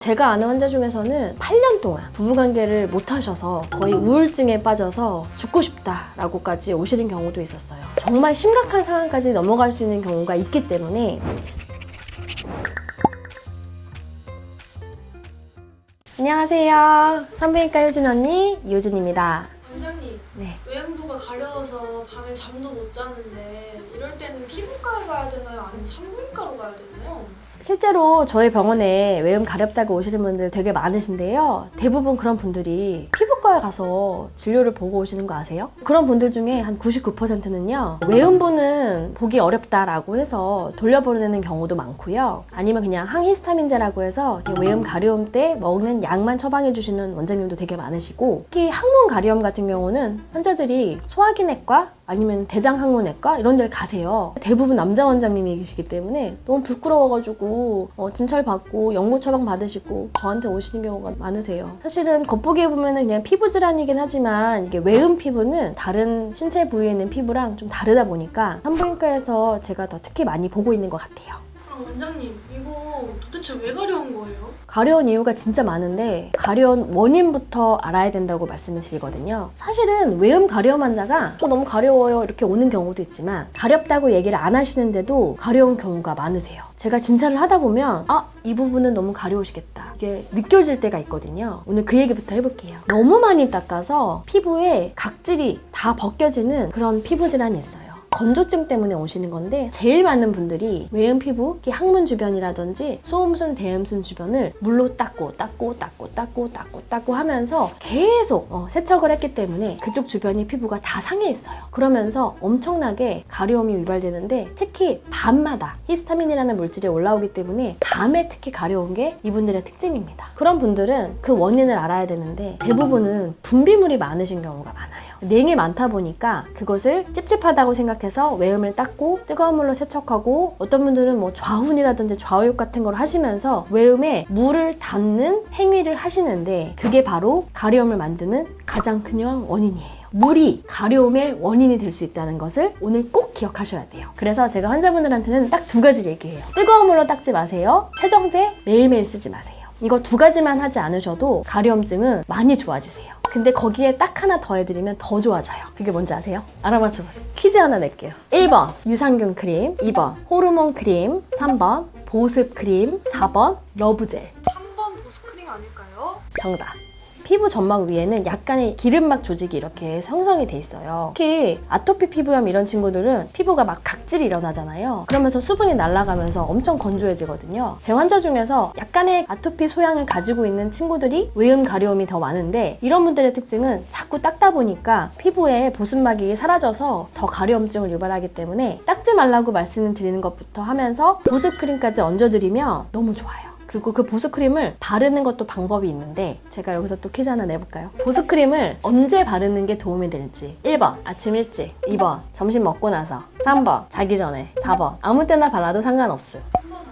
제가 아는 환자 중에서는 8년 동안 부부관계를 못 하셔서 거의 우울증에 빠져서 죽고 싶다라고까지 오시는 경우도 있었어요. 정말 심각한 상황까지 넘어갈 수 있는 경우가 있기 때문에. 안녕하세요. 산부인과 효진 언니 이효진입니다. 원장님, 네. 외음부가 가려워서 밤에 잠도 못 자는데 이럴 때는 피부과에 가야 되나요? 아니면 산부인과로 가야 되나요? 실제로 저희 병원에 외음 가렵다고 오시는 분들 되게 많으신데요. 대부분 그런 분들이 피부과에 가서 진료를 보고 오시는 거 아세요? 그런 분들 중에 한 99%는요. 외음부는 보기 어렵다라고 해서 돌려보내는 경우도 많고요. 아니면 그냥 항히스타민제라고 해서 외음 가려움 때 먹는 약만 처방해 주시는 원장님도 되게 많으시고, 특히 항문 가려움 같은 경우는 환자들이 소화기내과 아니면 대장항문외과 이런 데를 가세요. 대부분 남자 원장님이시기 때문에 너무 부끄러워가지고 진찰 받고 연고 처방 받으시고 저한테 오시는 경우가 많으세요. 사실은 겉보기에 보면은 그냥 피부 질환이긴 하지만 이게 외음 피부는 다른 신체 부위에 있는 피부랑 좀 다르다 보니까 산부인과에서 제가 더 특히 많이 보고 있는 것 같아요. 그럼 원장님, 이거 도대체 왜 가려운 거예요? 가려운 이유가 진짜 많은데 가려운 원인부터 알아야 된다고 말씀을 드리거든요. 사실은 외음 가려움 환자가 저 너무 가려워요 이렇게 오는 경우도 있지만 가렵다고 얘기를 안 하시는데도 가려운 경우가 많으세요. 제가 진찰을 하다 보면 이 부분은 너무 가려우시겠다 이게 느껴질 때가 있거든요. 오늘 그 얘기부터 해볼게요. 너무 많이 닦아서 피부에 각질이 다 벗겨지는 그런 피부 질환이 있어요. 건조증 때문에 오시는 건데 제일 많은 분들이 외음 피부, 특히 항문 주변이라든지 소음순, 대음순 주변을 물로 닦고 하면서 계속 세척을 했기 때문에 그쪽 주변이 피부가 다 상해 있어요. 그러면서 엄청나게 가려움이 유발되는데 특히 밤마다 히스타민이라는 물질이 올라오기 때문에 밤에 특히 가려운 게 이분들의 특징입니다. 그런 분들은 그 원인을 알아야 되는데 대부분은 분비물이 많으신 경우가 많아요. 냉이 많다 보니까 그것을 찝찝하다고 생각해서 외음을 닦고 뜨거운 물로 세척하고, 어떤 분들은 뭐 좌훈이라든지 좌우욕 같은 걸 하시면서 외음에 물을 닿는 행위를 하시는데 그게 바로 가려움을 만드는 가장 큰 원인이에요. 물이 가려움의 원인이 될 수 있다는 것을 오늘 꼭 기억하셔야 돼요. 그래서 제가 환자분들한테는 딱 2가지를 얘기해요. 뜨거운 물로 닦지 마세요. 세정제 매일매일 쓰지 마세요. 이거 2가지만 하지 않으셔도 가려움증은 많이 좋아지세요. 근데 거기에 딱 하나 더 해드리면 더 좋아져요. 그게 뭔지 아세요? 알아맞혀보세요. 퀴즈 하나 낼게요. 1번 유산균 크림, 2번 호르몬 크림, 3번 보습 크림, 4번 러브젤. 3번 보습크림 아닐까요? 정답. 피부 점막 위에는 약간의 기름막 조직이 이렇게 형성이 돼 있어요. 특히 아토피 피부염 이런 친구들은 피부가 막 각질이 일어나잖아요. 그러면서 수분이 날아가면서 엄청 건조해지거든요. 제 환자 중에서 약간의 아토피 소양을 가지고 있는 친구들이 외음 가려움이 더 많은데, 이런 분들의 특징은 자꾸 닦다 보니까 피부에 보습막이 사라져서 더 가려움증을 유발하기 때문에 닦지 말라고 말씀을 드리는 것부터 하면서 보습크림까지 얹어드리면 너무 좋아요. 그리고 그 보습크림을 바르는 것도 방법이 있는데 제가 여기서 또 퀴즈 하나 내볼까요? 보습크림을 언제 바르는 게 도움이 될지. 1번 아침 일찍, 2번 점심 먹고 나서, 3번 자기 전에, 4번 아무 때나 발라도 상관없음. 3번 아닐까요?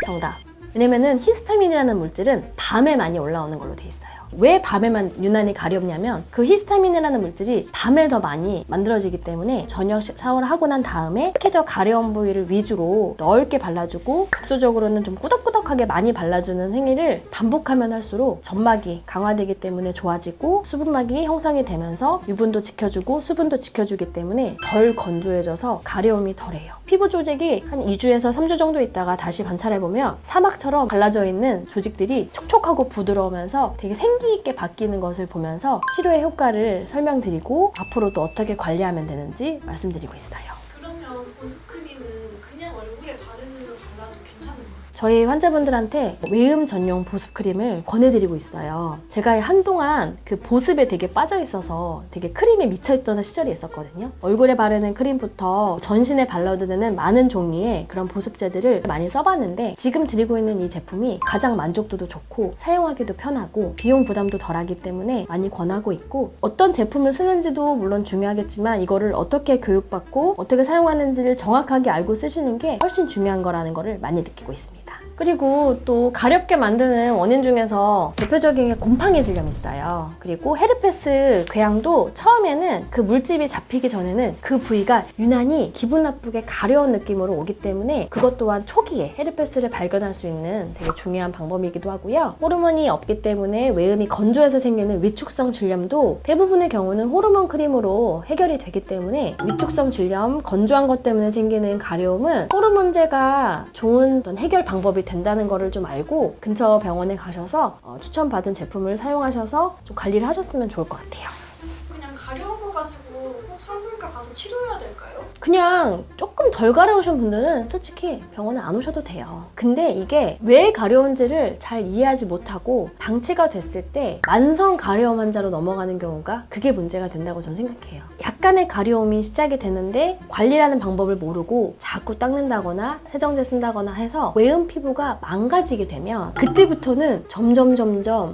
정답. 왜냐면은 히스타민이라는 물질은 밤에 많이 올라오는 걸로 돼 있어요. 왜 밤에만 유난히 가렵냐면 그 히스타민이라는 물질이 밤에 더 많이 만들어지기 때문에 저녁 샤워를 하고 난 다음에 특히 더 가려운 부위를 위주로 넓게 발라주고 국소적으로는 좀 꾸덕꾸덕하게 많이 발라주는 행위를 반복하면 할수록 점막이 강화되기 때문에 좋아지고 수분막이 형성이 되면서 유분도 지켜주고 수분도 지켜주기 때문에 덜 건조해져서 가려움이 덜해요. 피부 조직이 한 2주에서 3주 정도 있다가 다시 관찰해보면 사막처럼 갈라져 있는 조직들이 촉촉하고 부드러우면서 되게 생기 있게 바뀌는 것을 보면서 치료의 효과를 설명드리고 앞으로도 어떻게 관리하면 되는지 말씀드리고 있어요. 그러면 보습크림은 그냥 얼굴에 바르는 걸 발라도 괜찮은 거예요? 저희 환자분들한테 외음 전용 보습크림을 권해드리고 있어요. 제가 한동안 그 보습에 되게 빠져 있어서 되게 크림에 미쳐있던 시절이 있었거든요. 얼굴에 바르는 크림부터 전신에 발라도 되는 많은 종류의 그런 보습제들을 많이 써봤는데 지금 드리고 있는 이 제품이 가장 만족도도 좋고 사용하기도 편하고 비용 부담도 덜하기 때문에 많이 권하고 있고, 어떤 제품을 쓰는지도 물론 중요하겠지만 이거를 어떻게 교육받고 어떻게 사용하는지를 정확하게 알고 쓰시는 게 훨씬 중요한 거라는 거를 많이 느끼고 있습니다. 그리고 또 가렵게 만드는 원인 중에서 대표적인 게 곰팡이 질염이 있어요. 그리고 헤르페스 궤양도 처음에는 그 물집이 잡히기 전에는 그 부위가 유난히 기분 나쁘게 가려운 느낌으로 오기 때문에 그것 또한 초기에 헤르페스를 발견할 수 있는 되게 중요한 방법이기도 하고요. 호르몬이 없기 때문에 외음이 건조해서 생기는 위축성 질염도 대부분의 경우는 호르몬 크림으로 해결이 되기 때문에 위축성 질염, 건조한 것 때문에 생기는 가려움은 호르몬제가 좋은 어떤 해결 방법이 된다는 거를 좀 알고 근처 병원에 가셔서 추천받은 제품을 사용하셔서 좀 관리를 하셨으면 좋을 것 같아요. 그냥 가려운 거 가지고 꼭 산부인과 가서 치료해야 될까요? 그냥 조금 덜 가려우신 분들은 솔직히 병원에 안 오셔도 돼요. 근데 이게 왜 가려운지를 잘 이해하지 못하고 방치가 됐을 때 만성 가려움 환자로 넘어가는 경우가 그게 문제가 된다고 저는 생각해요. 약간의 가려움이 시작이 되는데 관리라는 방법을 모르고 자꾸 닦는다거나 세정제 쓴다거나 해서 외음 피부가 망가지게 되면 그때부터는 점점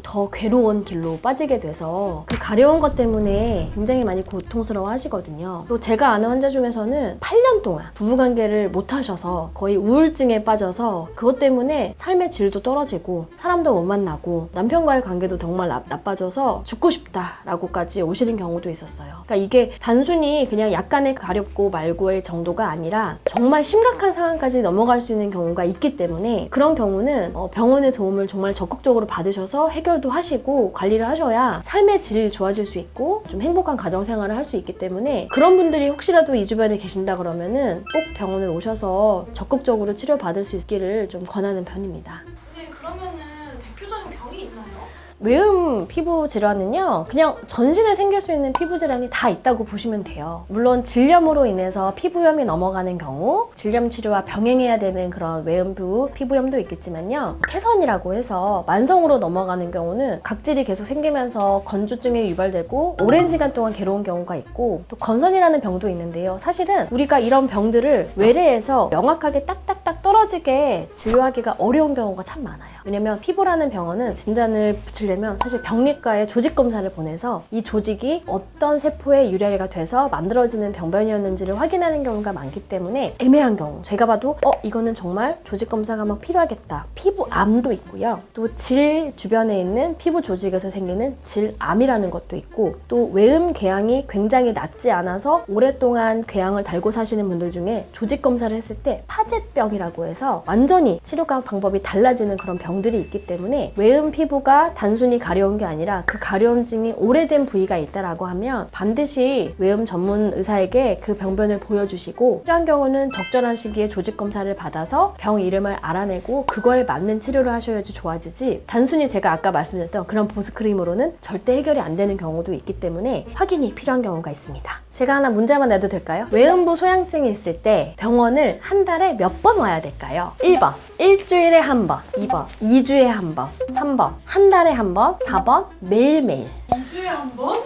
더 괴로운 길로 빠지게 돼서 그 가려운 것 때문에 굉장히 많이 고통스러워 하시거든요. 그리고 제가 아는 환자 중에서는 8년 동안 부부관계를 못 하셔서 거의 우울증에 빠져서 그것 때문에 삶의 질도 떨어지고 사람도 못 만나고 남편과의 관계도 정말 나빠져서 죽고 싶다라고까지 오시는 경우도 있었어요. 그러니까 이게 단순히 그냥 약간의 가렵고 말고의 정도가 아니라 정말 심각한 상황까지 넘어갈 수 있는 경우가 있기 때문에 그런 경우는 병원의 도움을 정말 적극적으로 받으셔서 해결도 하시고 관리를 하셔야 삶의 질이 좋아질 수 있고 좀 행복한 가정생활을 할 수 있기 때문에 그런 분들이 혹시라도 이 주변에 계신다 그러면은 꼭 병원을 오셔서 적극적으로 치료받을 수 있기를 좀 권하는 편입니다. 근데 그러면은 대표적인 병이 있나요? 외음 피부 질환은요, 그냥 전신에 생길 수 있는 피부 질환이 다 있다고 보시면 돼요. 물론 질염으로 인해서 피부염이 넘어가는 경우 질염 치료와 병행해야 되는 그런 외음부 피부염도 있겠지만요, 태선이라고 해서 만성으로 넘어가는 경우는 각질이 계속 생기면서 건조증에 유발되고 오랜 시간 동안 괴로운 경우가 있고, 또 건선이라는 병도 있는데요. 사실은 우리가 이런 병들을 외래에서 명확하게 딱딱딱 떨어지게 진료하기가 어려운 경우가 참 많아요. 왜냐면 피부라는 병원은 진단을 붙이려면 사실 병리과에 조직 검사를 보내서 이 조직이 어떤 세포의 유래가 돼서 만들어지는 병변이었는지를 확인하는 경우가 많기 때문에 애매한 경우, 제가 봐도 이거는 정말 조직 검사가 막 필요하겠다. 피부암도 있고요. 또 질 주변에 있는 피부 조직에서 생기는 질암이라는 것도 있고, 또 외음 궤양이 굉장히 낮지 않아서 오랫동안 궤양을 달고 사시는 분들 중에 조직 검사를 했을 때 파제병이라고 해서 완전히 치료가 방법이 달라지는 그런 병들이 있기 때문에 외음 피부가 단순히 가려운 게 아니라 그 가려움증이 오래된 부위가 있다라고 하면 반드시 외음 전문 의사에게 그 병변을 보여주시고, 필요한 경우는 적절한 시기에 조직 검사를 받아서 병 이름을 알아내고 그거에 맞는 치료를 하셔야지 좋아지지, 단순히 제가 아까 말씀드렸던 그런 보습크림으로는 절대 해결이 안 되는 경우도 있기 때문에 확인이 필요한 경우가 있습니다. 제가 하나 문제만 내도 될까요? 외음부 소양증이 있을 때 병원을 한 달에 몇 번 와야 될까요? 1번, 일주일에 한 번. 2번, 2주에 한 번. 3번, 한 달에 한 번. 4번, 매일매일. 2주에 한 번?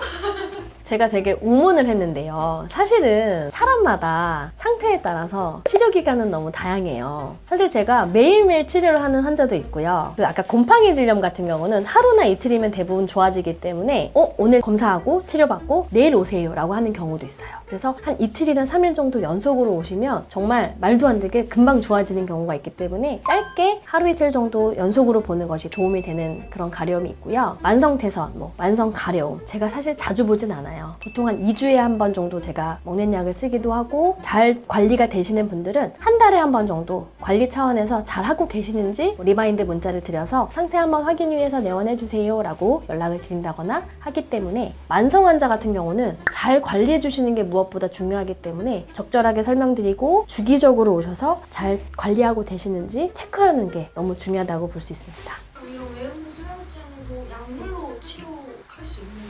제가 되게 우문을 했는데요. 사실은 사람마다 상태에 따라서 치료 기간은 너무 다양해요. 사실 제가 매일매일 치료를 하는 환자도 있고요. 아까 곰팡이 질염 같은 경우는 하루나 이틀이면 대부분 좋아지기 때문에 오늘 검사하고 치료받고 내일 오세요 라고 하는 경우도 있어요. 그래서 한 이틀이나 3일 정도 연속으로 오시면 정말 말도 안 되게 금방 좋아지는 경우가 있기 때문에 짧게 하루 이틀 정도 연속으로 보는 것이 도움이 되는 그런 가려움이 있고요. 만성태선, 만성 가려움, 제가 사실 자주 보진 않아요. 보통 한 2주에 한 번 정도 제가 먹는 약을 쓰기도 하고, 잘 관리가 되시는 분들은 한 달에 한 번 정도 관리 차원에서 잘 하고 계시는지 리마인드 문자를 드려서 상태 한번 확인 위해서 내원해 주세요 라고 연락을 드린다거나 하기 때문에, 만성 환자 같은 경우는 잘 관리해 주시는 게 무엇보다 중요하기 때문에 적절하게 설명드리고 주기적으로 오셔서 잘 관리하고 되시는지 체크하는 게 너무 중요하다고 볼 수 있습니다. 그럼 이런 외음부 소양증도 약물로 치료할 수 있는 거예요?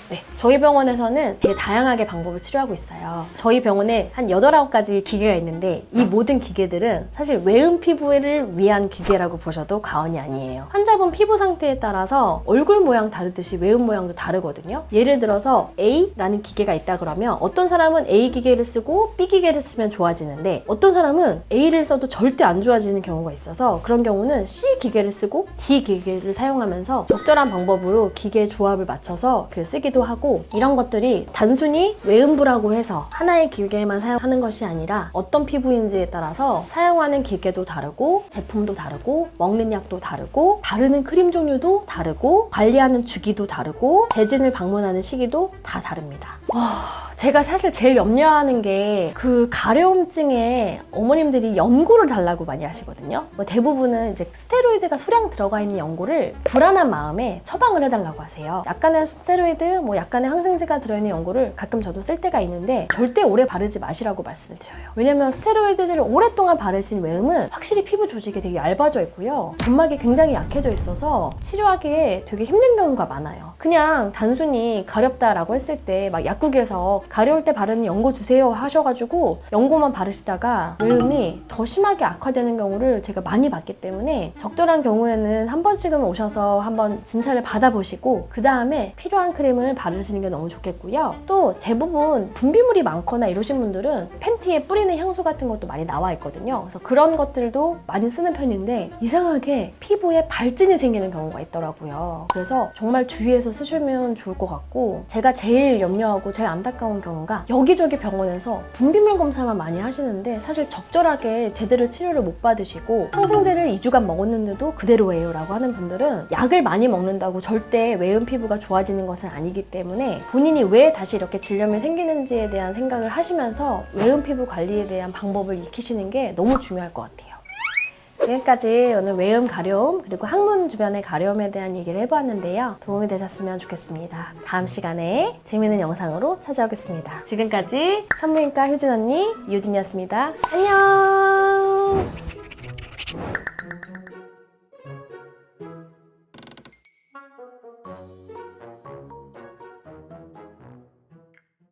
네, 저희 병원에서는 되게 다양하게 방법을 치료하고 있어요. 저희 병원에 한 8, 9가지 기계가 있는데 이 모든 기계들은 사실 외음 피부를 위한 기계라고 보셔도 과언이 아니에요. 환자분 피부 상태에 따라서 얼굴 모양 다르듯이 외음 모양도 다르거든요. 예를 들어서 A라는 기계가 있다 그러면 어떤 사람은 A 기계를 쓰고 B 기계를 쓰면 좋아지는데, 어떤 사람은 A를 써도 절대 안 좋아지는 경우가 있어서 그런 경우는 C 기계를 쓰고 D 기계를 사용하면서 적절한 방법으로 기계 조합을 맞춰서 쓰기도 하고, 이런 것들이 단순히 외음부라고 해서 하나의 기계만 사용하는 것이 아니라 어떤 피부인지에 따라서 사용하는 기계도 다르고 제품도 다르고 먹는 약도 다르고 바르는 크림 종류도 다르고 관리하는 주기도 다르고 재진을 방문하는 시기도 다 다릅니다. 제가 사실 제일 염려하는 게 가려움증에 어머님들이 연고를 달라고 많이 하시거든요. 대부분은 이제 스테로이드가 소량 들어가 있는 연고를 불안한 마음에 처방을 해달라고 하세요. 약간의 스테로이드, 약간의 항생제가 들어있는 연고를 가끔 저도 쓸 때가 있는데 절대 오래 바르지 마시라고 말씀을 드려요. 왜냐면 스테로이드제를 오랫동안 바르신 외음은 확실히 피부 조직이 되게 얇아져 있고요. 점막이 굉장히 약해져 있어서 치료하기에 되게 힘든 경우가 많아요. 그냥 단순히 가렵다라고 했을 때 약국에서 가려울 때 바르는 연고 주세요 하셔가지고 연고만 바르시다가 외음이 더 심하게 악화되는 경우를 제가 많이 봤기 때문에 적절한 경우에는 한 번씩은 오셔서 한번 진찰을 받아보시고 그 다음에 필요한 크림을 바르시는 게 너무 좋겠고요. 또 대부분 분비물이 많거나 이러신 분들은 팬티에 뿌리는 향수 같은 것도 많이 나와 있거든요. 그래서 그런 것들도 많이 쓰는 편인데 이상하게 피부에 발진이 생기는 경우가 있더라고요. 그래서 정말 주의해서 쓰시면 좋을 것 같고, 제가 제일 염려하고 제일 안타까운 경우가 여기저기 병원에서 분비물 검사만 많이 하시는데 사실 적절하게 제대로 치료를 못 받으시고 항생제를 2주간 먹었는데도 그대로예요 라고 하는 분들은 약을 많이 먹는다고 절대 외음 피부가 좋아지는 것은 아니기 때문에 본인이 왜 다시 이렇게 질염이 생기는지에 대한 생각을 하시면서 외음 피부 관리에 대한 방법을 익히시는 게 너무 중요할 것 같아요. 지금까지 오늘 외음 가려움 그리고 항문 주변의 가려움에 대한 얘기를 해보았는데요. 도움이 되셨으면 좋겠습니다. 다음 시간에 재미있는 영상으로 찾아오겠습니다. 지금까지 산부인과 효진 언니 유진이었습니다. 안녕.